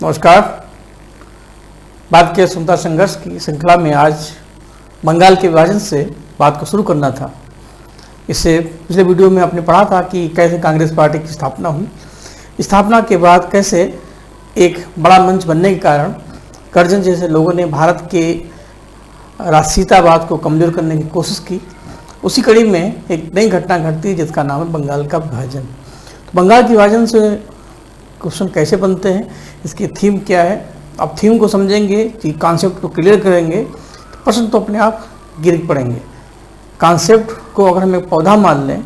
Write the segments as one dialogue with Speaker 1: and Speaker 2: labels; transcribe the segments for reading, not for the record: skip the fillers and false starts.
Speaker 1: नमस्कार। बात के स्वतंत्रता संघर्ष की श्रृंखला में आज बंगाल के विभाजन से बात को शुरू करना था। इससे पिछले वीडियो में आपने पढ़ा था कि कैसे कांग्रेस पार्टी की स्थापना हुई। स्थापना के बाद कैसे एक बड़ा मंच बनने के कारण कर्जन जैसे लोगों ने भारत के राष्ट्रीयतावाद को कमजोर करने की कोशिश की। उसी कड़ी में एक नई घटना घटती है जिसका नाम है बंगाल का विभाजन। तो बंगाल के विभाजन से क्वेश्चन कैसे बनते हैं, इसकी थीम क्या है, अब थीम को समझेंगे कि कॉन्सेप्ट को क्लियर करेंगे तो प्रश्न तो अपने आप गिर पड़ेंगे। कॉन्सेप्ट को अगर हम एक पौधा मान लें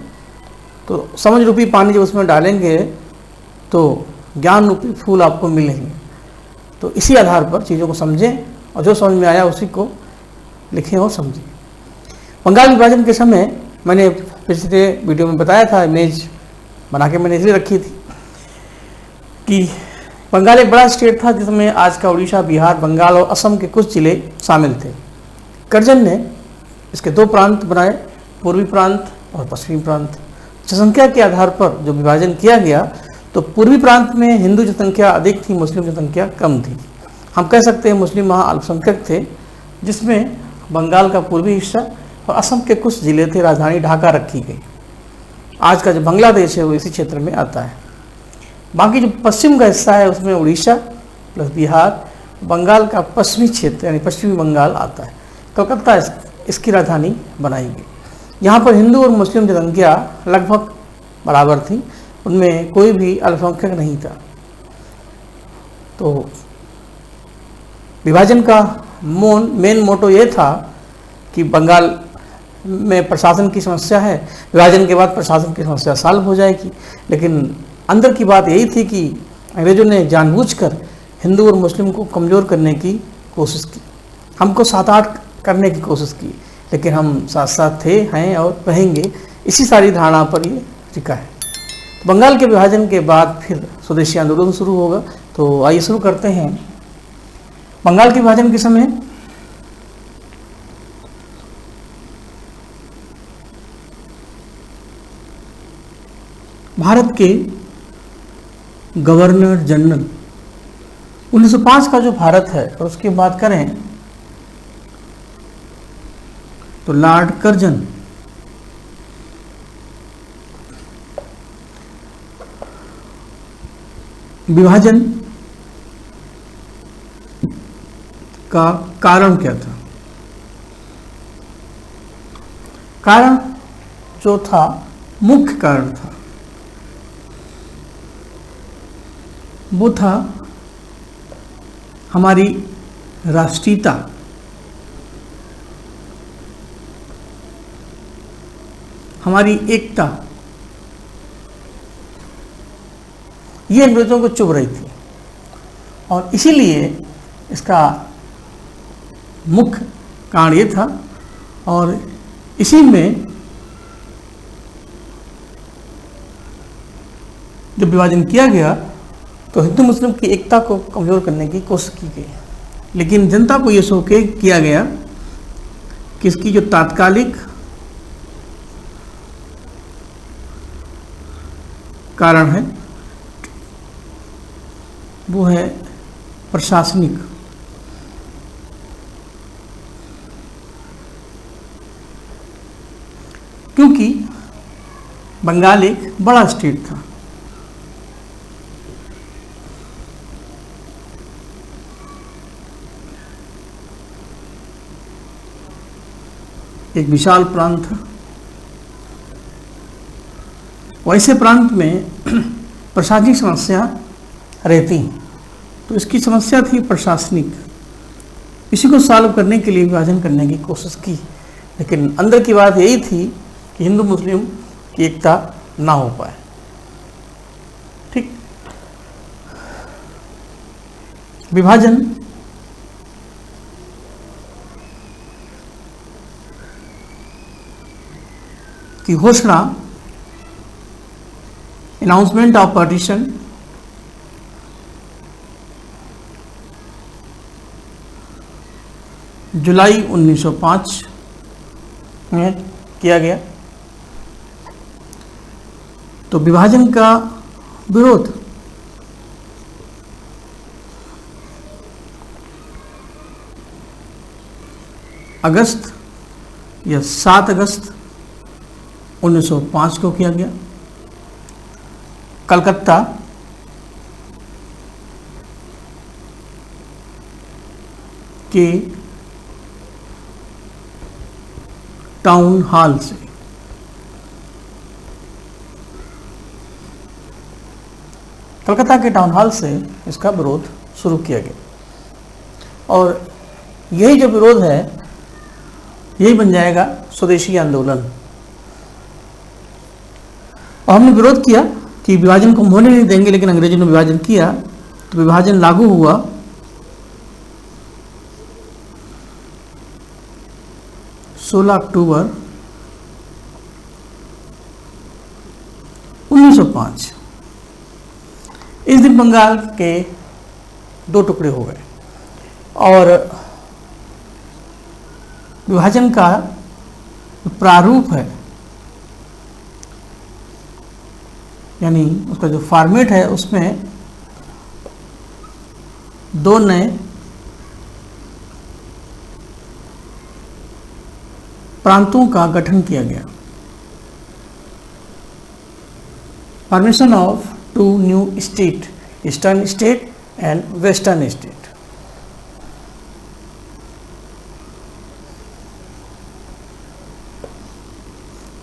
Speaker 1: तो समझ रूपी पानी जब उसमें डालेंगे तो ज्ञान रूपी फूल आपको मिलेंगे। तो इसी आधार पर चीज़ों को समझें और जो समझ में आया उसी को लिखें और समझें। बंगाल विभाजन के समय मैंने पिछले वीडियो में बताया था, इमेज बना के मैंने इसलिए रखी थी कि बंगाल एक बड़ा स्टेट था जिसमें आज का उड़ीसा, बिहार, बंगाल और असम के कुछ जिले शामिल थे। कर्जन ने इसके दो प्रांत बनाए, पूर्वी प्रांत और पश्चिमी प्रांत। जनसंख्या के आधार पर जो विभाजन किया गया तो पूर्वी प्रांत में हिंदू जनसंख्या अधिक थी, मुस्लिम जनसंख्या कम थी। हम कह सकते हैं मुस्लिम वहाँ अल्पसंख्यक थे, जिसमें बंगाल का पूर्वी हिस्सा और असम के कुछ जिले थे, राजधानी ढाका रखी गई। आज का जो बांग्लादेश है वो इसी क्षेत्र में आता है। बाकी जो पश्चिम का हिस्सा है उसमें उड़ीसा प्लस बिहार, बंगाल का पश्चिमी क्षेत्र यानी पश्चिमी बंगाल आता है। कलकत्ता इसकी राजधानी बनाई गई। यहाँ पर हिंदू और मुस्लिम जनसंख्या लगभग बराबर थी, उनमें कोई भी अल्पसंख्यक नहीं था। तो विभाजन का मेन मोटो ये था कि बंगाल में प्रशासन की समस्या है, विभाजन के बाद प्रशासन की समस्या सॉल्व हो जाएगी। लेकिन अंदर की बात यही थी कि अंग्रेजों ने जानबूझकर हिंदू और मुस्लिम को कमज़ोर करने की कोशिश की, हमको साथ आठ करने की कोशिश की, लेकिन हम साथ साथ थे, हैं और रहेंगे। इसी सारी धारणा पर ये टिका है। तो बंगाल के विभाजन के बाद फिर स्वदेशी आंदोलन शुरू होगा। तो आइए शुरू करते हैं। बंगाल के विभाजन के समय भारत के गवर्नर जनरल 1905 का जो भारत है और उसकी बात करें तो लॉर्ड कर्जन विभाजन का कारण क्या था? कारण जो था, मुख्य कारण था, वो था हमारी राष्ट्रीयता। हमारी एकता, ये अंग्रेजों को चुभ रही थी और इसीलिए इसका मुख्य कारण ये था। और इसी में जब विभाजन किया गया तो हिंदू मुस्लिम की एकता को कमज़ोर करने की कोशिश की गई। लेकिन जनता को ये शो के किया गया कि इसकी जो तात्कालिक कारण है वो है प्रशासनिक। क्योंकि बंगाल एक बड़ा स्टेट था, एक विशाल प्रांत था। वैसे प्रांत में प्रशासनिक समस्या रहती, तो इसकी समस्या थी प्रशासनिक। इसी को सॉल्व करने के लिए विभाजन करने की कोशिश की, लेकिन अंदर की बात यही थी कि हिंदू मुस्लिम की एकता ना हो पाए। ठीक, विभाजन की घोषणा, अनाउंसमेंट ऑफ पार्टीशन, जुलाई 1905 में किया गया। तो विभाजन का विरोध अगस्त या 7 अगस्त 1905 को किया गया। कलकत्ता के टाउन हॉल से इसका विरोध शुरू किया गया और यही जो विरोध है यही बन जाएगा स्वदेशी आंदोलन। और हमने विरोध किया कि विभाजन को हम होने नहीं देंगे, लेकिन अंग्रेजों ने विभाजन किया तो विभाजन लागू हुआ 16 अक्टूबर 1905। इस दिन बंगाल के 2 टुकड़े हो गए और विभाजन का प्रारूप है, यानी उसका जो फॉर्मेट है उसमें 2 नए प्रांतों का गठन किया गया। Formation of 2 new state, eastern state and western state.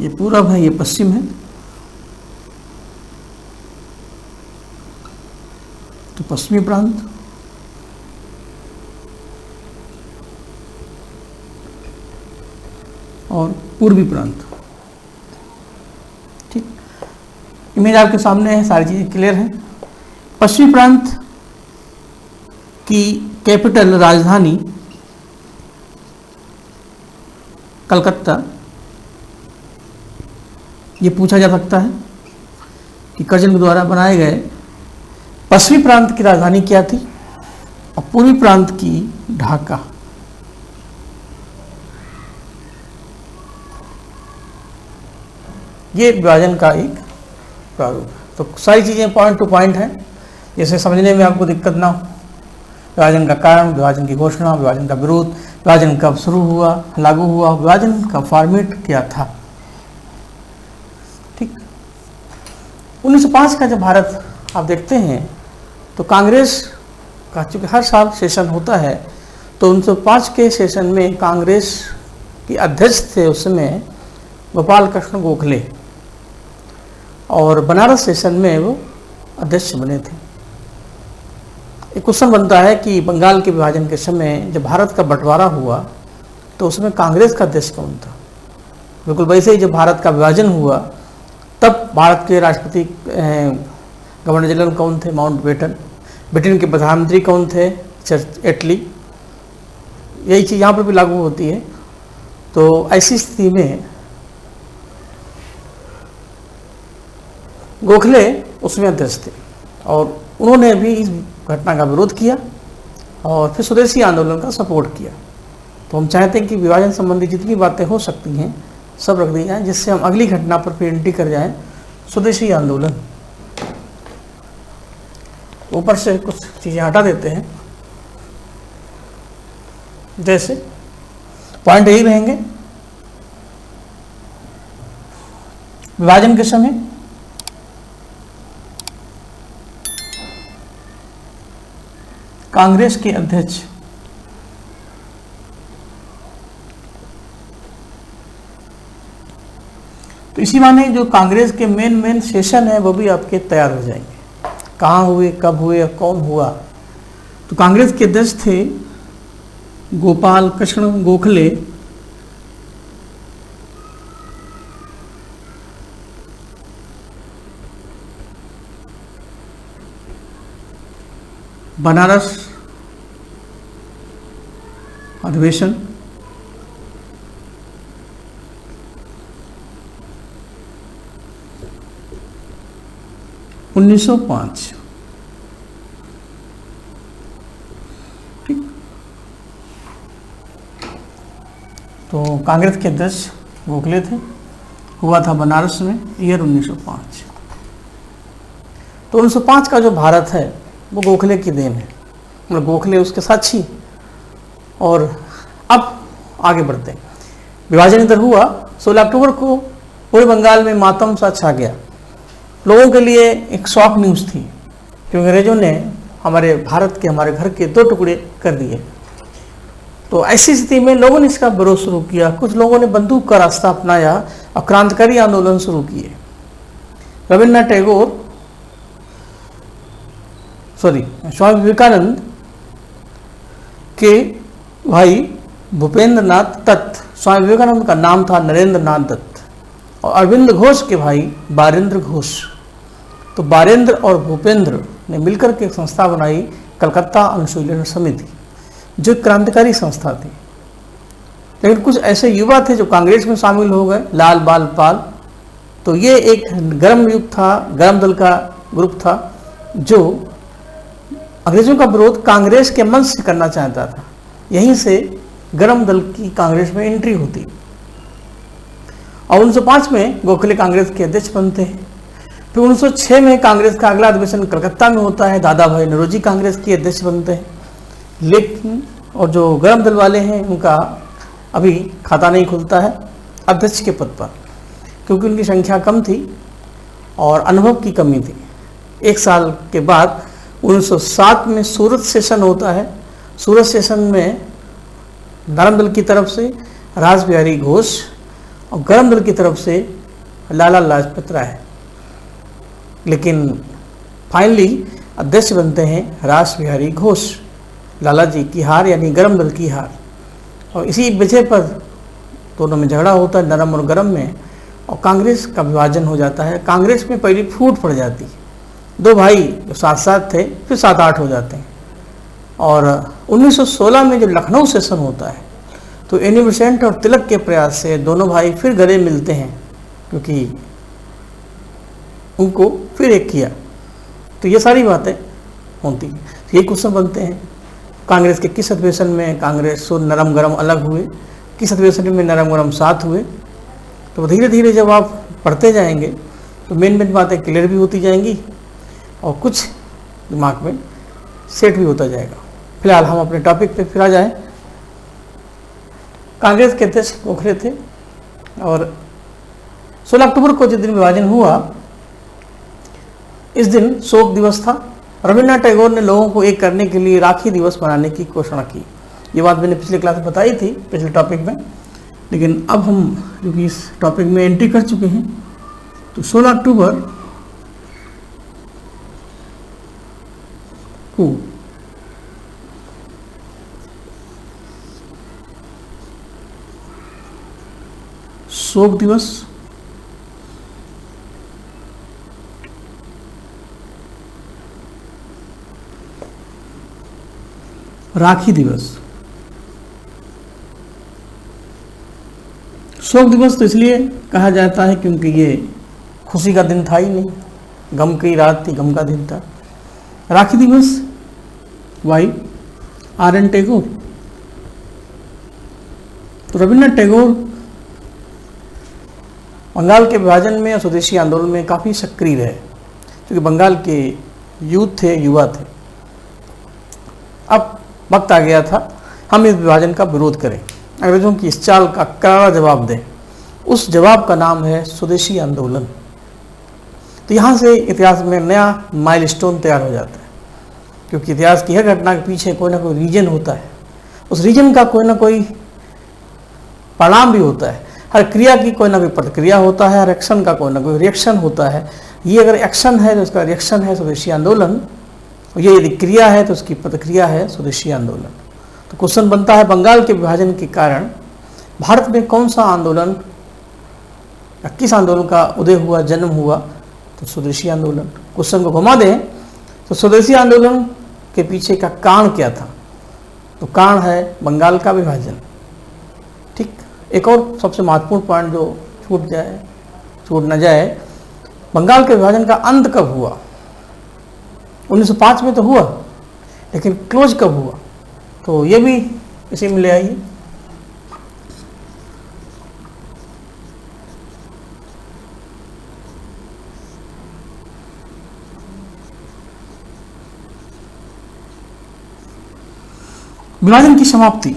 Speaker 1: ये पूरब है, ये पश्चिम है। तो पश्चिमी प्रांत और पूर्वी प्रांत। ठीक, इमेज आपके सामने है, सारी चीजें क्लियर हैं। पश्चिमी प्रांत की कैपिटल राजधानी कलकत्ता। ये पूछा जा सकता है कि कर्जन के द्वारा बनाए गए पश्चिमी प्रांत की राजधानी क्या थी और पूर्वी प्रांत की ढाका। ये विभाजन का एक प्रारूप। तो सारी चीजें पॉइंट टू पॉइंट हैं, जैसे समझने में आपको दिक्कत ना हो। विभाजन का कारण, विभाजन की घोषणा, विभाजन का विरोध, विभाजन कब शुरू हुआ, लागू हुआ, विभाजन का फॉर्मेट क्या था। ठीक, 1905 का जब भारत आप देखते हैं तो कांग्रेस का, चूंकि हर साल सेशन होता है, तो 1905 के सेशन में कांग्रेस की अध्यक्ष थे उस समय गोपाल कृष्ण गोखले और बनारस सेशन में वो अध्यक्ष बने थे। एक क्वेश्चन बनता है कि बंगाल के विभाजन के समय जब भारत का बंटवारा हुआ तो उसमें कांग्रेस का अध्यक्ष कौन था। बिल्कुल वैसे ही जब भारत का विभाजन हुआ तब भारत के राष्ट्रपति गवर्नर जनरल कौन थे, माउंटबेटन। ब्रिटेन के प्रधानमंत्री कौन थे, चर्च एटली। यही चीज़ यहाँ पर भी लागू होती है। तो ऐसी स्थिति में गोखले उसमें अध्यक्ष थे और उन्होंने भी इस घटना का विरोध किया और फिर स्वदेशी आंदोलन का सपोर्ट किया। तो हम चाहते हैं कि विभाजन संबंधी जितनी बातें हो सकती हैं सब रख दी जाएं, जिससे हम अगली घटना पर फिर एंट्री कर जाएं, स्वदेशी आंदोलन। ऊपर से कुछ चीज़ें हटा देते हैं, जैसे पॉइंट यही रहेंगे। विभाजन के समय कांग्रेस के अध्यक्ष तो इसी माने जो कांग्रेस के मेन सेशन है वो भी आपके तैयार हो जाएंगे, कहाँ हुए, कब हुए और कौन हुआ। तो कांग्रेस के अध्यक्ष थे गोपाल कृष्ण गोखले, बनारस अधिवेशन, उन्नीस सौ 5। ठीक, तो कांग्रेस के अध्यक्ष गोखले थे, हुआ था बनारस में, ईयर 1905। तो 1905 का जो भारत है वो गोखले की देन है, मतलब गोखले उसके साक्षी। और अब आगे बढ़ते हैं। विभाजन इधर हुआ, 16 अक्टूबर को पूरे बंगाल में मातम सा छा गया। लोगों के लिए एक शॉक न्यूज़ थी कि अंग्रेजों ने हमारे भारत के, हमारे घर के 2 टुकड़े कर दिए। तो ऐसी स्थिति में लोगों ने इसका विरोध शुरू किया। कुछ लोगों ने बंदूक का रास्ता अपनाया और क्रांतिकारी आंदोलन शुरू किए। रविन्द्रनाथ टैगोर स्वामी विवेकानंद के भाई भूपेंद्र नाथ दत्त, स्वामी विवेकानंद का नाम था नरेंद्र नाथ दत्त, और अरविंद घोष के भाई बारेंद्र घोष। तो बारेंद्र और भूपेंद्र ने मिलकर के एक संस्था बनाई, कलकत्ता अनुशीलन समिति, जो क्रांतिकारी संस्था थी। लेकिन कुछ ऐसे युवा थे जो कांग्रेस में शामिल हो गए, लाल बाल पाल। तो ये एक गर्म युग था, गर्म दल का ग्रुप था जो अंग्रेजों का विरोध कांग्रेस के मंच से करना चाहता था। यहीं से गर्म दल की कांग्रेस में एंट्री होती और 1905 में गोखले कांग्रेस के अध्यक्ष बनते हैं। फिर 1906 में कांग्रेस का अगला अधिवेशन कलकत्ता में होता है, दादा भाई नौरोजी कांग्रेस के अध्यक्ष बनते हैं। लेकिन और जो गर्म दल वाले हैं उनका अभी खाता नहीं खुलता है अध्यक्ष के पद पर, क्योंकि उनकी संख्या कम थी और अनुभव की कमी थी। एक साल के बाद 1907 में सूरत सेशन होता है। सूरत सेशन में नरम दल की तरफ से रास बिहारी घोष और गर्म दल की तरफ से लाला लाजपत राय। लेकिन फाइनली अध्यक्ष बनते हैं रास बिहारी घोष। लाला जी की हार यानी गर्म दल की हार। और इसी विषय पर दोनों में झगड़ा होता है, नरम और गर्म में, और कांग्रेस का विभाजन हो जाता है। कांग्रेस में पहली फूट पड़ जाती है। 2 भाई जो साथ साथ थे फिर 7-8 हो जाते हैं। और 1916 में जो लखनऊ सेशन होता है तो एनी बेसेंट और तिलक के प्रयास से दोनों भाई फिर गले मिलते हैं, क्योंकि उनको फिर एक किया। तो ये सारी बातें होती हैं। ये क्वेश्चन बनते हैं, कांग्रेस के किस अधिवेशन में कांग्रेस और नरम गरम अलग हुए, किस अधिवेशन में नरम गरम साथ हुए। तो धीरे धीरे जब आप पढ़ते जाएंगे तो मेन बातें क्लियर भी होती जाएंगी और कुछ दिमाग में सेट भी होता जाएगा। फिलहाल हम अपने टॉपिक पे फिर आ जाएं। कांग्रेस के अध्यक्ष गोखले थे और 16 अक्टूबर को जिस दिन विभाजन हुआ इस दिन शोक दिवस था। रविन्द्रनाथ टैगोर ने लोगों को एक करने के लिए राखी दिवस मनाने की घोषणा की। ये बात मैंने पिछले क्लास में बताई थी, पिछले टॉपिक में। लेकिन अब हम क्योंकि इस टॉपिक में एंट्री कर चुके हैं तो 16 अक्टूबर को शोक दिवस, राखी दिवस। शोक दिवस तो इसलिए कहा जाता है क्योंकि ये खुशी का दिन था ही नहीं, गम की रात थी, गम का दिन था। राखी दिवस वाई R.N. टैगोर। तो रविन्द्रनाथ टैगोर बंगाल के विभाजन में और स्वदेशी आंदोलन में काफ़ी सक्रिय रहे, क्योंकि बंगाल के यूथ थे, युवा थे। अब वक्त आ गया था हम इस विभाजन का विरोध करें, अंग्रेजों की इस चाल का करारा जवाब दें। उस जवाब का नाम है स्वदेशी आंदोलन। तो यहाँ से इतिहास में नया माइलस्टोन तैयार हो जाता है, क्योंकि इतिहास की हर घटना के पीछे कोई ना कोई रीजन होता है, उस रीजन का कोई ना कोई परिणाम भी होता है, हर क्रिया की कोई ना कोई प्रतिक्रिया होता है, हर एक्शन का कोई ना कोई रिएक्शन होता है। ये अगर एक्शन है तो उसका रिएक्शन है स्वदेशी आंदोलन, और ये यदि क्रिया है तो उसकी प्रतिक्रिया है स्वदेशी आंदोलन। तो क्वेश्चन बनता है बंगाल के विभाजन के कारण भारत में कौन सा आंदोलन या किस आंदोलन का उदय हुआ, जन्म हुआ? तो स्वदेशी आंदोलन। क्वेश्चन को घुमा दें तो स्वदेशी आंदोलन के पीछे का कारण क्या था? तो कारण है बंगाल का विभाजन। ठीक, एक और सबसे महत्वपूर्ण पॉइंट जो छूट न जाए, बंगाल के विभाजन का अंत कब हुआ? 1905 में तो हुआ, लेकिन क्लोज कब हुआ? तो ये भी इसी में ले आइए। विभाजन की समाप्ति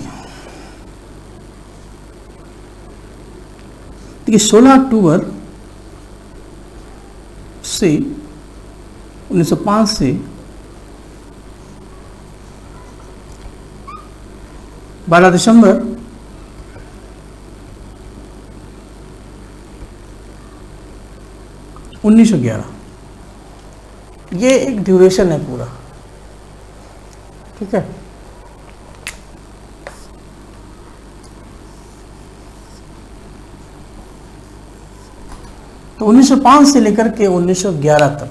Speaker 1: देखिए 16 अक्टूबर से 1905 से 12 दिसंबर 1911, ये एक ड्यूरेशन है पूरा, ठीक है। तो 1905 से लेकर के 1911 तक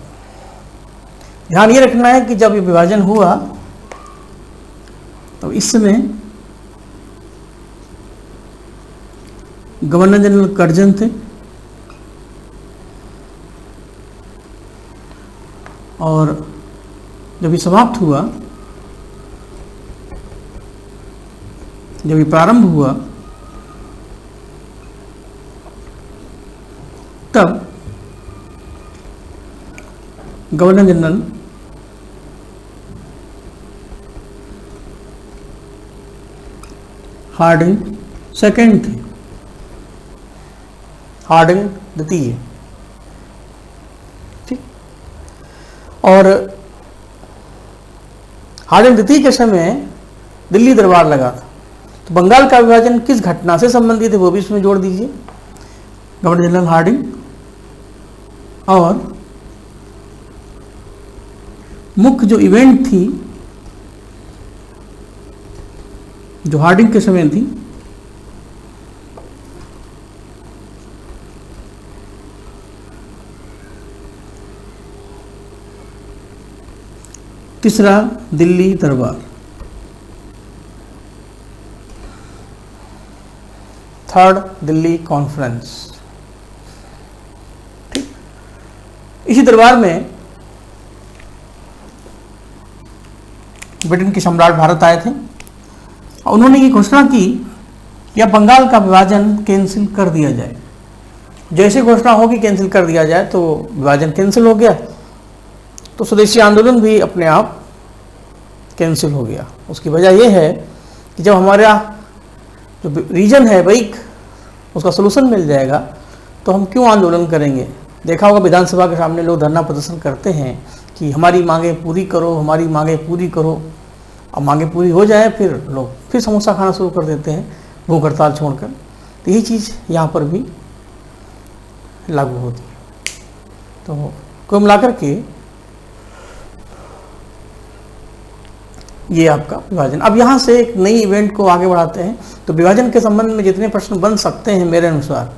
Speaker 1: ध्यान ये रखना है कि जब ये विभाजन हुआ तो इस समय गवर्नर जनरल कर्जन थे और जब ये समाप्त हुआ, जब ये प्रारंभ हुआ, तब गवर्नर जनरल हार्डिंग सेकेंड थे, हार्डिंग द्वितीय, ठीक। और हार्डिंग द्वितीय के समय दिल्ली दरबार लगा था, तो बंगाल का विभाजन किस घटना से संबंधित है वो भी इसमें जोड़ दीजिए। गवर्नर जनरल हार्डिंग और मुख्य जो इवेंट थी जो हार्डिंग के समय थी, तीसरा दिल्ली दरबार, थर्ड दिल्ली कॉन्फ्रेंस, ठीक। इसी दरबार में ब्रिटेन के सम्राट भारत आए थे और उन्होंने ये घोषणा की कि अब बंगाल का विभाजन कैंसिल कर दिया जाए। जैसे घोषणा होगी कैंसिल कर दिया जाए तो विभाजन कैंसिल हो गया, तो स्वदेशी आंदोलन भी अपने आप कैंसिल हो गया। उसकी वजह यह है कि जब हमारा जो रीजन है भाई उसका सलूशन मिल जाएगा तो हम क्यों आंदोलन करेंगे। देखा होगा विधानसभा के सामने लोग धरना प्रदर्शन करते हैं कि हमारी मांगें पूरी करो, हमारी मांगें पूरी करो। अब मांगें पूरी हो जाए फिर लोग फिर समोसा खाना शुरू कर देते हैं भूख हड़ताल छोड़कर। तो यही चीज़ यहाँ पर भी लागू होती है। तो कुल मिलाकर के ये आपका विभाजन। अब यहाँ से एक नई इवेंट को आगे बढ़ाते हैं। तो विभाजन के संबंध में जितने प्रश्न बन सकते हैं मेरे अनुसार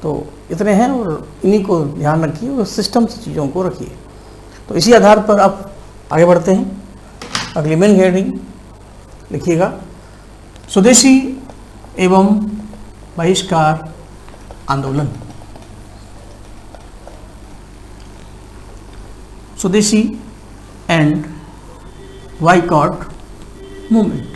Speaker 1: तो इतने हैं और इन्हीं को ध्यान रखिए और सिस्टम से चीज़ों को रखिए। तो इसी आधार पर अब आगे बढ़ते हैं। अगली मेन हेडिंग लिखिएगा, स्वदेशी एवं बहिष्कार आंदोलन। स्वदेशी एंड बायकॉट मूवमेंट।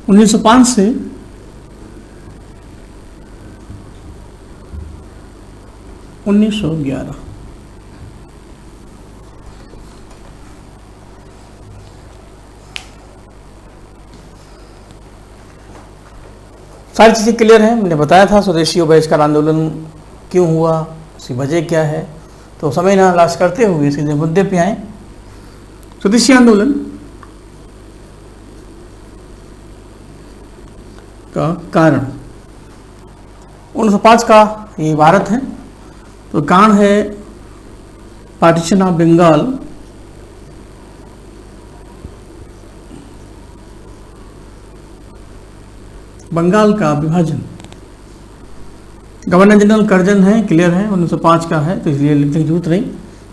Speaker 1: उन्नीस सौ 5 से 1911 सारी चीज़ें क्लियर हैं। मैंने बताया था स्वदेशी और बहिष्कार आंदोलन क्यों हुआ, उसकी वजह क्या है। तो समय ना लाश करते हुए सीधे मुद्दे पे आए। स्वदेशी आंदोलन का कारण 1905 का ये भारत है। तो कारण है पार्टीशन ऑफ बंगाल, बंगाल का विभाजन। गवर्नर जनरल कर्जन है, क्लियर है, 1905 का है तो इसलिए लिखने की जरूरत नहीं।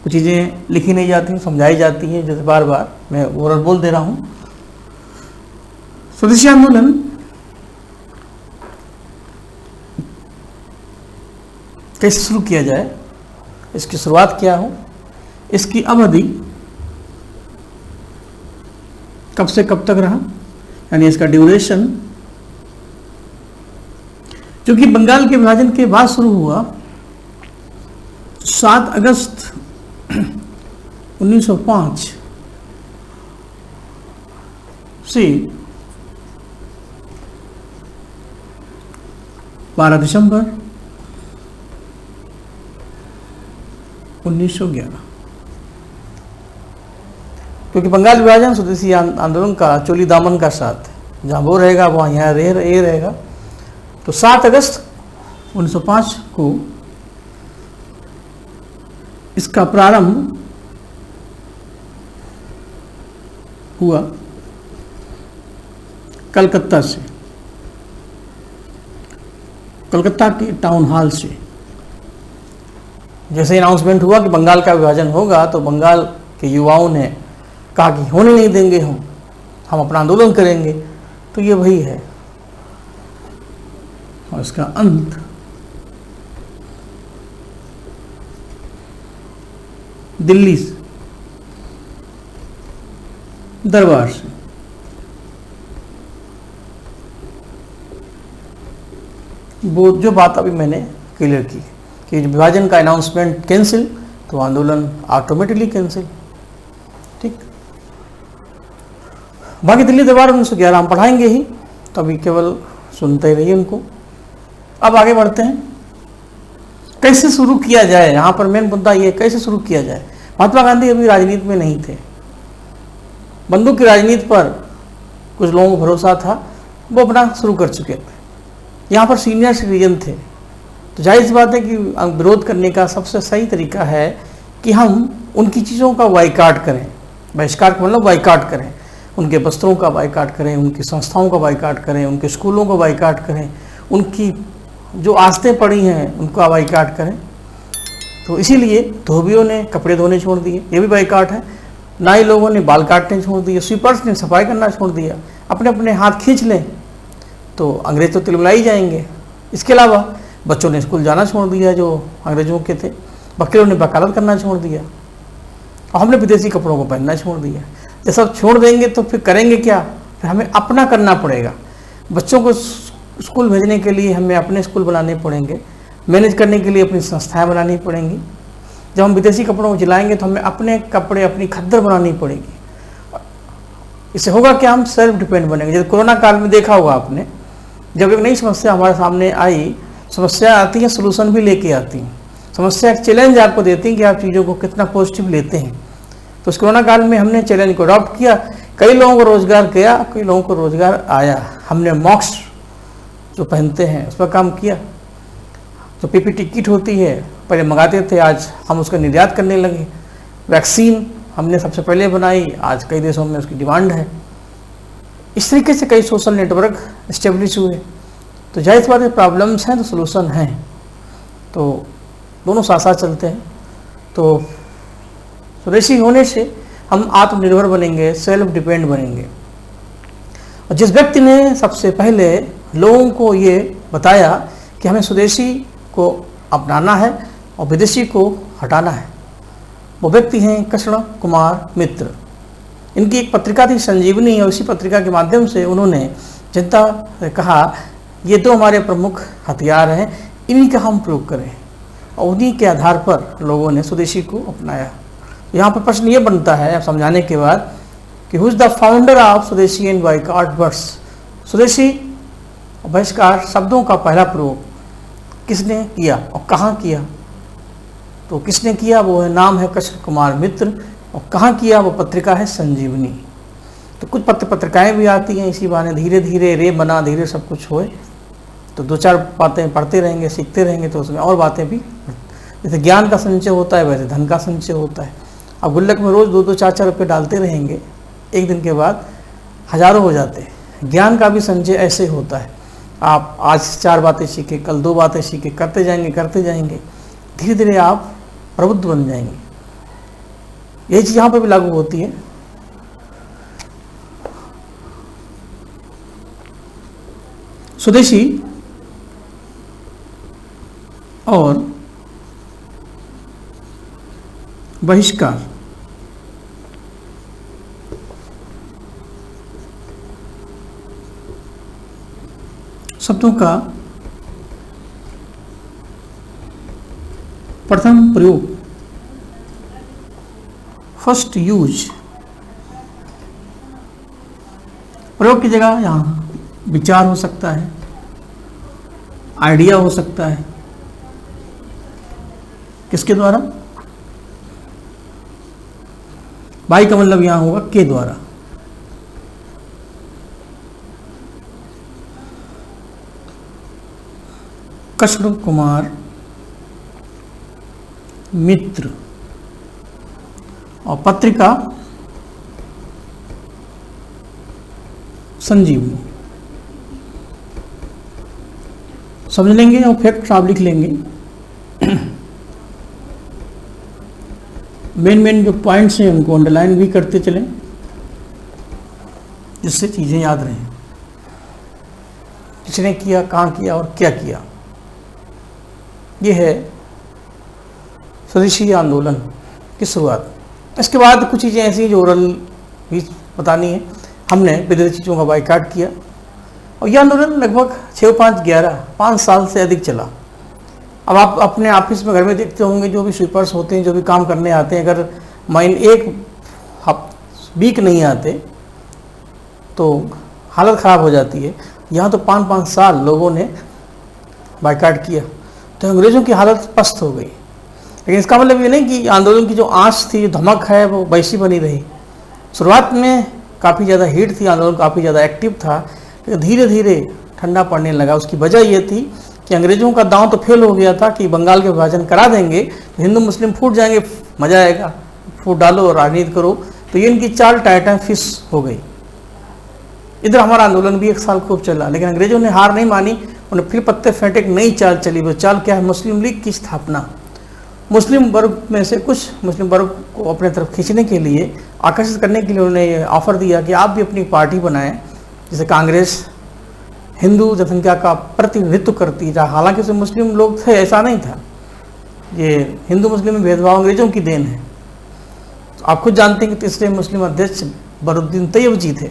Speaker 1: कुछ चीज़ें लिखी नहीं जाती हैं, समझाई जाती हैं, जैसे बार बार मैं ओरल बोल दे रहा हूँ। स्वदेशी आंदोलन कैसे शुरू किया जाए, इसकी शुरुआत क्या हो, इसकी अवधि कब से कब तक रहा, यानी इसका ड्यूरेशन, जो कि बंगाल के विभाजन के बाद शुरू हुआ 7 अगस्त 1905 से 12 दिसंबर 1911, क्योंकि बंगाल विभाजन स्वदेशी आंदोलन का चोली दामन का साथ, जहाँ वो रहेगा वहाँ यहाँ ये रहेगा। तो 7 अगस्त 1905 को इसका प्रारंभ हुआ कलकत्ता से, कलकत्ता के टाउन हॉल से। जैसे अनाउंसमेंट हुआ कि बंगाल का विभाजन होगा, तो बंगाल के युवाओं ने कहा कि होने नहीं देंगे, हम अपना आंदोलन करेंगे। तो ये वही है, और इसका अंत दिल्ली से, दरबार से। वो जो बात अभी मैंने क्लियर की कि विभाजन का अनाउंसमेंट कैंसिल, तो आंदोलन ऑटोमेटिकली कैंसिल। ठीक, बाकी दिल्ली दरबार 1911 हम पढ़ाएंगे ही, तो अभी केवल सुनते रहिए उनको। अब आगे बढ़ते हैं, कैसे शुरू किया जाए। यहाँ पर मेन मुद्दा ये, कैसे शुरू किया जाए। महात्मा गांधी अभी राजनीति में नहीं थे, बंदूक की राजनीति पर कुछ लोगों को भरोसा था, वो अपना शुरू कर चुके थे। यहाँ पर सीनियर सिटीजन थे, तो जाहिर सी बात है कि विरोध करने का सबसे सही तरीका है कि हम उनकी चीज़ों का बाइकाट करें। बहिष्कार का मतलब बाइकाट करें, उनके वस्त्रों का बाइकाट करें, उनकी संस्थाओं का बाइकाट करें, उनके स्कूलों का बाइकाट करें, उनकी जो आस्तें पड़ी हैं उनका बाइकाट करें। तो इसीलिए धोबियों ने कपड़े धोने छोड़ दिए, ये भी बाइकाट है। नाई लोगों ने बाल काटने छोड़ दिए, स्वीपर्स ने सफाई करना छोड़ दिया। अपने अपने हाथ खींच लें तो अंग्रेज तो तिलमिलाई जाएंगे। इसके अलावा बच्चों ने स्कूल जाना छोड़ दिया जो अंग्रेजों के थे, वकीलों ने वकालत करना छोड़ दिया, और हमने विदेशी कपड़ों को पहनना छोड़ दिया। ये सब छोड़ देंगे तो फिर करेंगे क्या, फिर हमें अपना करना पड़ेगा। बच्चों को स्कूल भेजने के लिए हमें अपने स्कूल बनाने पड़ेंगे, मैनेज करने के लिए अपनी संस्थाएं बनानी पड़ेंगी। जब हम विदेशी कपड़ों को जिलाएंगे तो हमें अपने कपड़े, अपनी खद्दर बनानी पड़ेगी। इससे होगा कि हम सेल्फ डिपेंड बनेंगे। जैसे कोरोना काल में देखा होगा आपने, जब एक नई समस्या हमारे सामने आई, समस्या आती है सोल्यूशन भी लेके आती हैं। समस्या एक चैलेंज आपको देती है कि आप चीज़ों को कितना पॉजिटिव लेते हैं। तो इस कोरोना काल में हमने चैलेंज को अडॉप्ट किया, कई लोगों को रोजगार गया, कई लोगों को रोजगार आया। हमने मास्क जो पहनते हैं उस पर काम किया। जो पीपीटी किट होती है पहले मंगाते थे, आज हम उसका निर्यात करने लगे। वैक्सीन हमने सबसे पहले बनाई, आज कई देशों में उसकी डिमांड है। इस तरीके से कई सोशल नेटवर्क इस्टेब्लिश हुए। तो जाहिर सी बात है, प्रॉब्लम्स हैं तो सोल्यूशन हैं, तो दोनों साथ साथ चलते हैं। तो स्वदेशी होने से हम आत्मनिर्भर बनेंगे, सेल्फ डिपेंड बनेंगे। और जिस व्यक्ति ने सबसे पहले लोगों को ये बताया कि हमें स्वदेशी को अपनाना है और विदेशी को हटाना है, वो व्यक्ति हैं कृष्ण कुमार मित्र। इनकी एक पत्रिका थी संजीवनी, और इसी पत्रिका के माध्यम से उन्होंने जनता से कहा ये दो हमारे प्रमुख हथियार हैं, इन्हीं का हम प्रयोग करें। और उन्हीं के आधार पर लोगों ने स्वदेशी को अपनाया। यहाँ पर प्रश्न ये बनता है समझाने के बाद कि who is the founder of स्वदेशी एंड बाइकॉट वर्ड्स। स्वदेशी और बहिष्कार शब्दों का पहला प्रयोग किसने किया और कहाँ किया? तो किसने किया वो है, नाम है कृष्ण कुमार मित्र, और कहाँ किया वो पत्रिका है संजीवनी। तो कुछ पत्रिकाएं भी आती हैं इसी बहाने, धीरे धीरे रे बना धीरे सब कुछ होए। तो दो चार बातें पढ़ते रहेंगे, सीखते रहेंगे, तो उसमें और बातें भी, जैसे ज्ञान का संचय होता है वैसे धन का संचय होता है। अब गुल्लक में रोज़ 2-2 4-4 रुपये डालते रहेंगे, एक दिन के बाद हजारों हो जाते हैं। ज्ञान का भी संचय ऐसे होता है। आप आज 4 बातें सीखे, कल 2 बातें सीखे, करते जाएंगे, धीरे धीरे आप प्रबुद्ध बन जाएंगे। यही चीज यहां पर भी लागू होती है। स्वदेशी और बहिष्कार शब्दों का प्रथम प्रयोग, फर्स्ट यूज, प्रयोग की जगह यहाँ विचार हो सकता है, आइडिया हो सकता है। किसके द्वारा? बाई का मतलब यहां होगा के द्वारा। कृष्ण कुमार मित्र और पत्रिका संजीवनी। समझ लेंगे और फैक्ट आप लिख लेंगे। मेन जो पॉइंट्स हैं उनको अंडरलाइन भी करते चलें, जिससे चीज़ें याद रहें, किसने किया, कहाँ किया और क्या किया। ये है स्वदेशी आंदोलन की शुरुआत। इसके बाद कुछ चीज़ें ऐसी जो ओरल भी बतानी है। हमने विदेशी चीज़ों का बाइकाट किया और यह आंदोलन लगभग 5 साल से अधिक चला। अब आप अपने ऑफिस में घर में देखते होंगे, जो भी स्वीपर्स होते हैं, जो भी काम करने आते हैं, अगर एक वीक नहीं आते तो हालत ख़राब हो जाती है। यहाँ तो 5 साल लोगों ने बाइकाट किया, तो अंग्रेज़ों की हालत पस्त हो गई। लेकिन इसका मतलब ये नहीं कि आंदोलन की जो आंच थी, जो धमक है, वो वैसी बनी रही। शुरुआत में काफ़ी ज़्यादा हीट थी, आंदोलन काफ़ी ज़्यादा एक्टिव था, लेकिन धीरे धीरे ठंडा पड़ने लगा। उसकी वजह ये थी कि अंग्रेज़ों का दांव तो फेल हो गया था कि बंगाल के विभाजन करा देंगे तो हिंदू मुस्लिम फूट जाएंगे, मज़ा आएगा, फूट डालो और राजनीति करो। तो ये इनकी चाल टाइटन फिश हो गई। इधर हमारा आंदोलन भी 1 साल खूब चला, लेकिन अंग्रेज़ों ने हार नहीं मानी। उन्हें फिर पत्ते फेंटे, एक नई चाल चली। वो चाल क्या है? मुस्लिम लीग की स्थापना। मुस्लिम वर्ग में से कुछ मुस्लिम वर्ग को अपने तरफ खींचने के लिए, आकर्षित करने के लिए उन्होंने ये ऑफर दिया कि आप भी अपनी पार्टी बनाएं। जैसे कांग्रेस हिंदू जनसंख्या का प्रतिनिधित्व करती था, हालांकि उसमें मुस्लिम लोग थे, ऐसा नहीं था। ये हिंदू मुस्लिम में भेदभाव अंग्रेज़ों की देन है। आप खुद जानते हैं कि तीसरे मुस्लिम अध्यक्ष बरुद्दीन तैयब जी थे।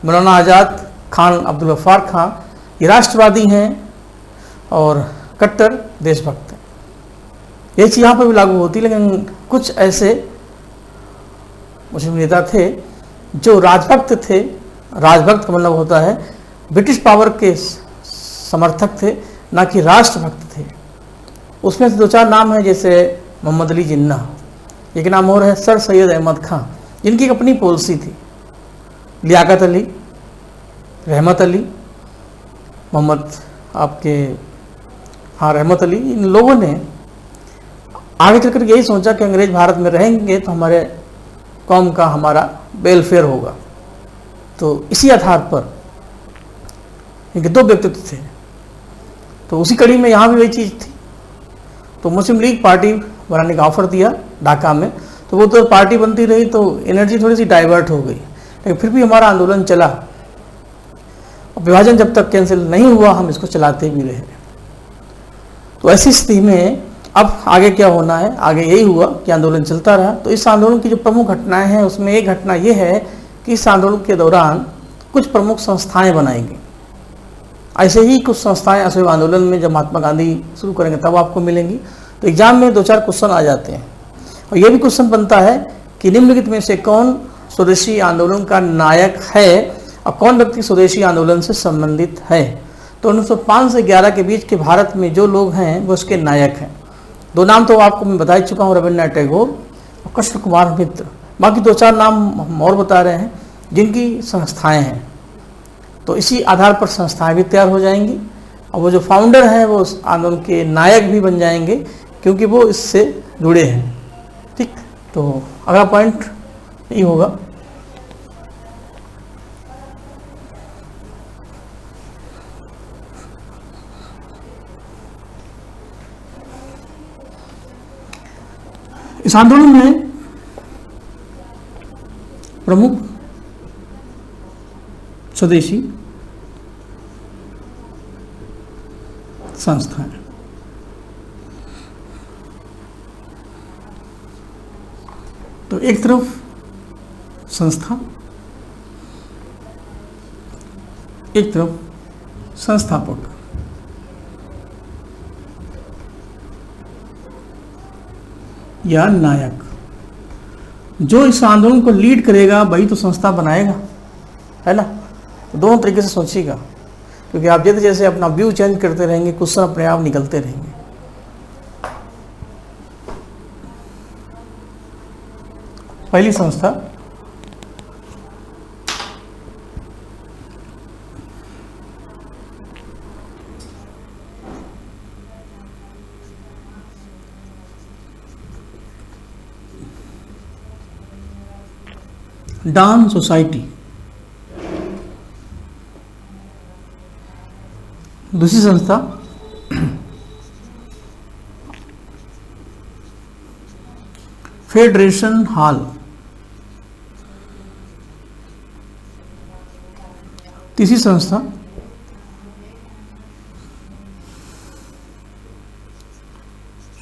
Speaker 1: मौलाना आज़ाद खान, अब्दुल गफ्फार खां, ये राष्ट्रवादी हैं और कट्टर देशभक्त हैं। ये चीज़ यहाँ पर भी लागू होती, लेकिन कुछ ऐसे मुस्लिम नेता थे जो राजभक्त थे। राजभक्त का मतलब होता है ब्रिटिश पावर के समर्थक थे, ना कि राष्ट्रभक्त थे। उसमें से 2-4 नाम हैं, जैसे मोहम्मद अली जिन्ना, एक नाम और है सर सैयद अहमद खां, जिनकी एक अपनी पॉलिसी थी। लियाकत अली, रहमत अली, मोहम्मद रहमत अली, इन लोगों ने आगे चलकर यही सोचा कि अंग्रेज भारत में रहेंगे तो हमारे कौम का, हमारा वेलफेयर होगा। तो इसी आधार पर इनके 2 व्यक्तित्व थे। तो उसी कड़ी में यहाँ भी वही चीज़ थी। तो मुस्लिम लीग पार्टी बनाने का ऑफर दिया ढाका में, तो वो तो पार्टी बनती रही, तो एनर्जी थोड़ी सी डाइवर्ट हो गई, लेकिन फिर भी हमारा आंदोलन चला। और विभाजन जब तक कैंसिल नहीं हुआ, हम इसको चलाते भी रहे। तो ऐसी स्थिति में अब आगे क्या होना है? आगे यही हुआ कि आंदोलन चलता रहा। तो इस आंदोलन की जो प्रमुख घटनाएं हैं, उसमें एक घटना ये है कि इस आंदोलन के दौरान कुछ प्रमुख संस्थाएं बनाई गई। ऐसे ही कुछ संस्थाएं असहयोग आंदोलन में जब महात्मा गांधी शुरू करेंगे तब आपको मिलेंगी। तो एग्जाम में 2-4 क्वेश्चन आ जाते हैं, और ये भी क्वेश्चन बनता है कि निम्नलिखित में से कौन स्वदेशी आंदोलन का नायक है और कौन व्यक्ति स्वदेशी आंदोलन से संबंधित है। तो 1905 से 11 के बीच के भारत में जो लोग हैं वो उसके नायक हैं। 2 नाम तो आपको मैं बता ही चुका हूँ, रविन्द्रनाथ टैगोर और कृष्ण कुमार मित्र। बाकी 2-4 नाम हम और बता रहे हैं जिनकी संस्थाएं हैं। तो इसी आधार पर संस्थाएं भी तैयार हो जाएंगी, और वो जो फाउंडर हैं वो उस आंदोलन के नायक भी बन जाएंगे, क्योंकि वो इससे जुड़े हैं। ठीक, तो अगला पॉइंट यही होगा। इस आंदोलन में प्रमुख स्वदेशी संस्थाएं। तो एक तरफ संस्था, एक तरफ संस्थापक। या नायक। जो इस आंदोलन को लीड करेगा वही तो संस्था बनाएगा, है ना। तो दोनों तरीके से सोचिएगा, क्योंकि आप जैसे जैसे अपना व्यू चेंज करते रहेंगे, क्वेश्चन अपने आप निकलते रहेंगे। पहली संस्था डान सोसाइटी। दूसरी संस्था फेडरेशन हॉल। तीसरी संस्था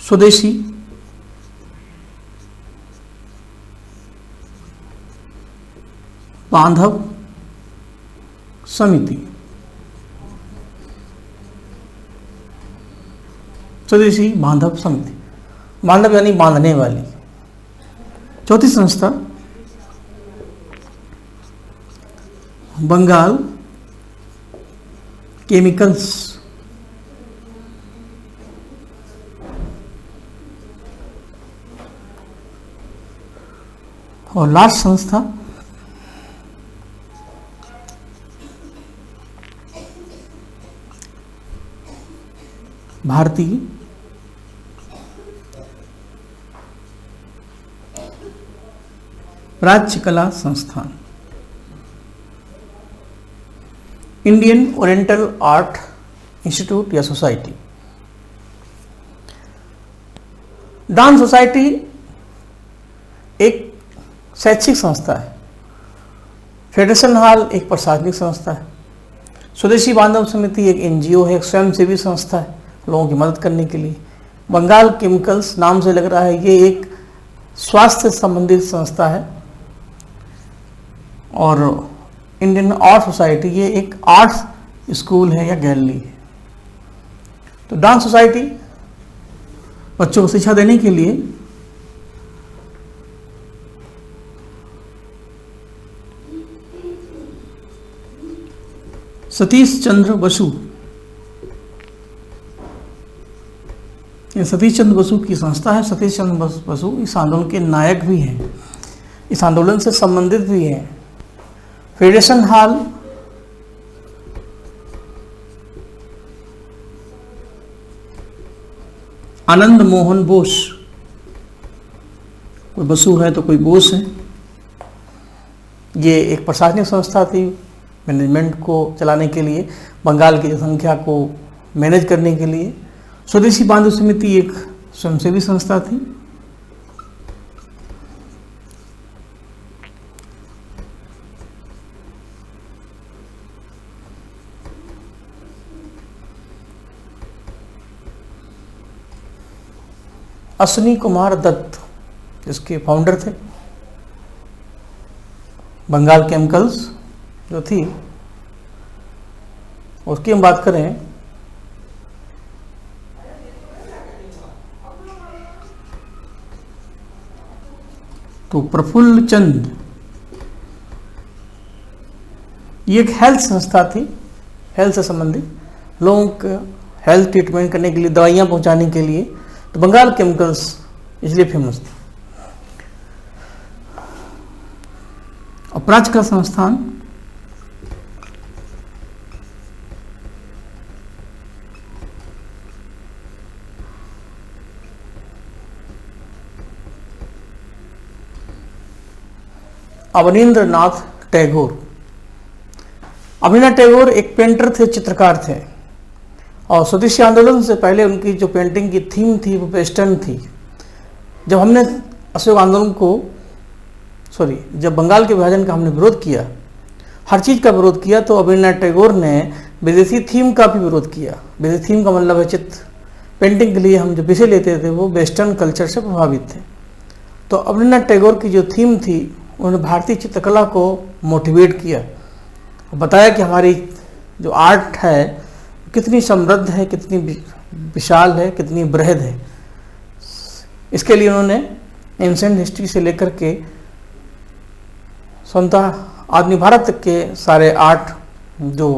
Speaker 1: स्वदेशी बांधव समिति। स्वदेशी बांधव समिति, बांधव यानी बांधने वाली। चौथी संस्था बंगाल केमिकल्स। और लास्ट संस्था भारतीय राज्य कला संस्थान, इंडियन ओरिएंटल आर्ट इंस्टीट्यूट या सोसाइटी। डांस सोसाइटी एक शैक्षिक संस्था है, फेडरेशन हॉल एक प्रशासनिक संस्था है, स्वदेशी बांधव समिति एक एनजीओ है, एक स्वयंसेवी संस्था है लोगों की मदद करने के लिए। बंगाल केमिकल्स नाम से लग रहा है ये एक स्वास्थ्य संबंधित संस्था है। और इंडियन आर्ट सोसाइटी ये एक आर्ट स्कूल है या गैलरी है। तो डांस सोसाइटी बच्चों को शिक्षा देने के लिए सतीश चंद्र बसु, ये सतीश चंद्र बसु की संस्था है। सतीश चंद्र बसु इस आंदोलन के नायक भी हैं, इस आंदोलन से संबंधित भी हैं। फेडरेशन हॉल आनंद मोहन बोस, कोई बसु है तो कोई बोस है। ये एक प्रशासनिक संस्था थी, मैनेजमेंट को चलाने के लिए, बंगाल की जनसंख्या को मैनेज करने के लिए। स्वदेशी बांधव समिति एक स्वयंसेवी संस्था थी। अश्विनी कुमार दत्त इसके फाउंडर थे। बंगाल केमिकल्स जो थी उसकी हम बात करें तो प्रफुल्ल चंद, ये एक हेल्थ संस्था थी, हेल्थ से संबंधित लोगों को हेल्थ ट्रीटमेंट करने के लिए, दवाइयाँ पहुंचाने के लिए। तो बंगाल केमिकल्स इसलिए फेमस थी। अपराध का संस्थान अवनींद्रनाथ टैगोर। अवनींद्रनाथ टैगोर एक पेंटर थे, चित्रकार थे, और स्वदेशी आंदोलन से पहले उनकी जो पेंटिंग की थीम थी वो वेस्टर्न थी। जब हमने अशोक आंदोलन को जब बंगाल के विभाजन का हमने विरोध किया, हर चीज़ का विरोध किया, तो रवींद्रनाथ टैगोर ने विदेशी थीम का भी विरोध किया। विदेशी थीम का मतलब है चित्र पेंटिंग के लिए हम जो विषय लेते थे वो वेस्टर्न कल्चर से प्रभावित थे। तो रवींद्रनाथ टैगोर की जो थीम थी, उन्होंने भारतीय चित्रकला को मोटिवेट किया, बताया कि हमारी जो आर्ट है कितनी समृद्ध है, कितनी विशाल है, कितनी बृहद है। इसके लिए उन्होंने एंशिएंट हिस्ट्री से लेकर के स्वतः आधुनिक भारत तक के सारे आर्ट जो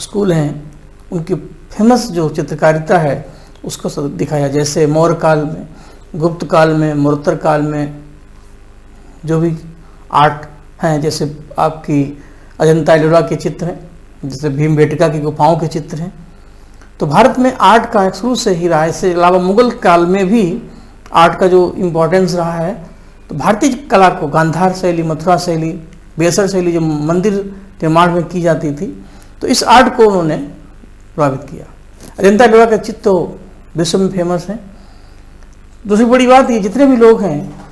Speaker 1: स्कूल हैं उनकी फेमस जो चित्रकारिता है उसको दिखाया। जैसे मौर्य काल में, गुप्त काल में, मरुत्तर काल में जो भी आर्ट हैं, जैसे आपकी अजंता एलोरा के चित्र हैं, जैसे भीमबेटका की गुफाओं के चित्र हैं। तो भारत में आर्ट का शुरू से ही रहा है। इसके अलावा मुगल काल में भी आर्ट का जो इम्पोर्टेंस रहा है, तो भारतीय कला को गांधार शैली, मथुरा शैली, बेसर शैली जो मंदिर निर्माण में की जाती थी, तो इस आर्ट को उन्होंने प्रभावित किया। अजंता एलोरा के चित्र तो विश्व में फेमस हैं। दूसरी बड़ी बात, ये जितने भी लोग हैं,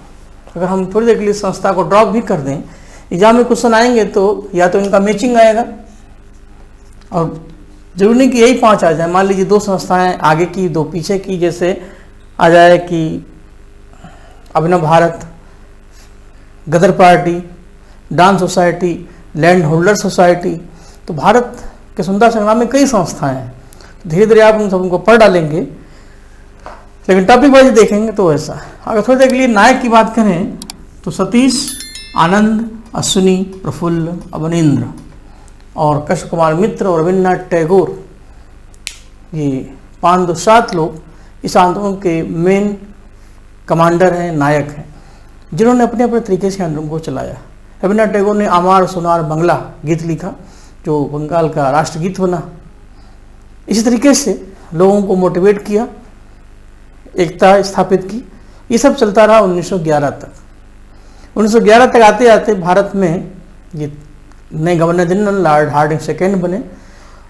Speaker 1: अगर हम थोड़ी देर के लिए संस्था को ड्रॉप भी कर दें, एग्जाम में क्वेश्चन आएंगे तो या तो इनका मैचिंग आएगा, और जरूरी नहीं कि यही 5 आ जाए। मान लीजिए 2 संस्थाएं आगे की 2 पीछे की, जैसे आ जाए कि Abhinav Bharat, Ghadar party, dance society, land holder society. तो भारत के स्वतंत्रता संग्राम में कई संस्थाएं हैं, तो धीरे धीरे आप उन सबको पढ़ डालेंगे, लेकिन टॉपिक वाइज देखेंगे तो ऐसा। अगर थोड़ी देर के लिए नायक की बात करें तो सतीश, आनंद, अश्विनी, प्रफुल्ल, अवनींद्र और कृष्ण कुमार मित्र और रवींद्रनाथ टैगोर, ये 5-7 लोग इस आंदोलन के मेन कमांडर हैं, नायक हैं, जिन्होंने अपने अपने तरीके से आंदोलन को चलाया। रवींद्रनाथ टैगोर ने आमार सोनार बंगला गीत लिखा, जो बंगाल का राष्ट्रगीत बना। इसी तरीके से लोगों को मोटिवेट किया, एकता स्थापित की। ये सब चलता रहा 1911 तक। 1911 तक आते आते भारत में ये नए governor general lord Hardinge second बने,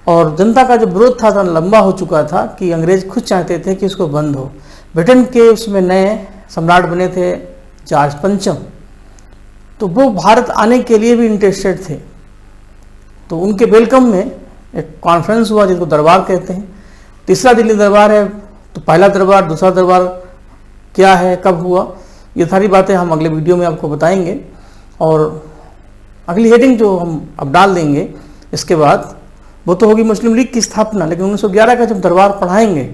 Speaker 1: और जनता का जो विरोध था लंबा हो चुका था कि अंग्रेज खुद चाहते थे कि इसको बंद हो। ब्रिटेन के उसमें नए सम्राट बने थे जॉर्ज पंचम, तो वो भारत आने के लिए भी इंटरेस्टेड थे। तो उनके वेलकम में एक कॉन्फ्रेंस हुआ जिसको दरबार कहते हैं। तीसरा दिल्ली दरबार है, तो पहला दरबार, दूसरा दरबार क्या है, कब हुआ, ये सारी बातें हम अगले वीडियो में आपको बताएंगे। और अगली हेडिंग जो हम अब डाल देंगे इसके बाद, वो तो होगी मुस्लिम लीग की स्थापना। लेकिन 1911 का जब दरबार पढ़ाएंगे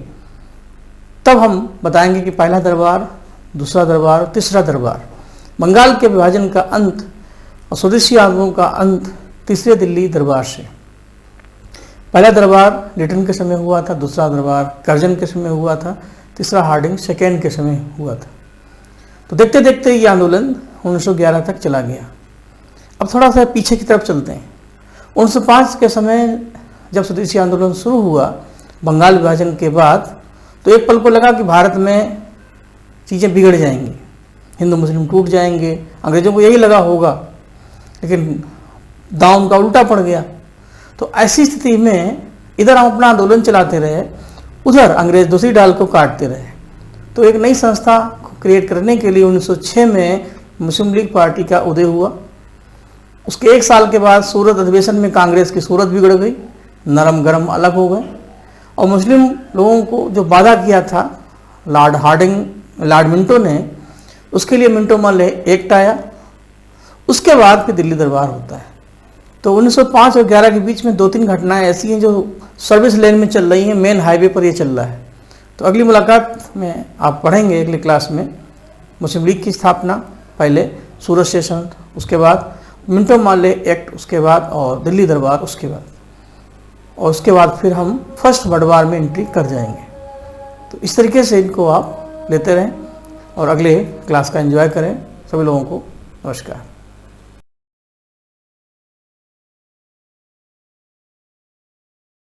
Speaker 1: तब हम बताएंगे कि पहला दरबार, दूसरा दरबार, तीसरा दरबार, बंगाल के विभाजन का अंत और स्वदेशी आंदोलन का अंत तीसरे दिल्ली दरबार से। पहला दरबार लिटन के समय हुआ था, दूसरा दरबार कर्जन के समय हुआ था, तीसरा हार्डिंग सेकेंड के समय हुआ था। तो देखते देखते ये आंदोलन 1911 तक चला गया। अब थोड़ा सा पीछे की तरफ चलते हैं। 1905 के समय जब स्वदेशी आंदोलन शुरू हुआ बंगाल विभाजन के बाद, तो एक पल को लगा कि भारत में चीज़ें बिगड़ जाएंगी, हिंदू मुस्लिम टूट जाएंगे, अंग्रेजों को यही लगा होगा, लेकिन दांव उनका उल्टा पड़ गया। तो ऐसी स्थिति में इधर हम अपना आंदोलन चलाते रहे, उधर अंग्रेज दूसरी डाल को काटते रहे। तो एक नई संस्था को क्रिएट करने के लिए 1906 में मुस्लिम लीग पार्टी का उदय हुआ। उसके 1 साल के बाद सूरत अधिवेशन में कांग्रेस की सूरत बिगड़ गई, नरम गरम अलग हो गए, और मुस्लिम लोगों को जो वादा किया था लॉर्ड मिंटो ने, उसके लिए मिंटो मल्ल एक्ट आया। उसके बाद फिर दिल्ली दरबार होता है। तो 1905 और 11 के बीच में 2-3 घटनाएं ऐसी हैं जो सर्विस लेन में चल रही हैं, मेन हाईवे पर ये चल रहा है। तो अगली मुलाकात में आप पढ़ेंगे अगली क्लास में मुस्लिम लीग की स्थापना, पहले सूरत स्टेशन, उसके बाद मिंटो मल्ल एक्ट, उसके बाद और दिल्ली दरबार उसके बाद, और उसके बाद फिर हम फर्स्ट वर्ल्ड वार में एंट्री कर जाएंगे। तो इस तरीके से इनको आप लेते रहें और अगले क्लास का एंजॉय करें। सभी लोगों को नमस्कार।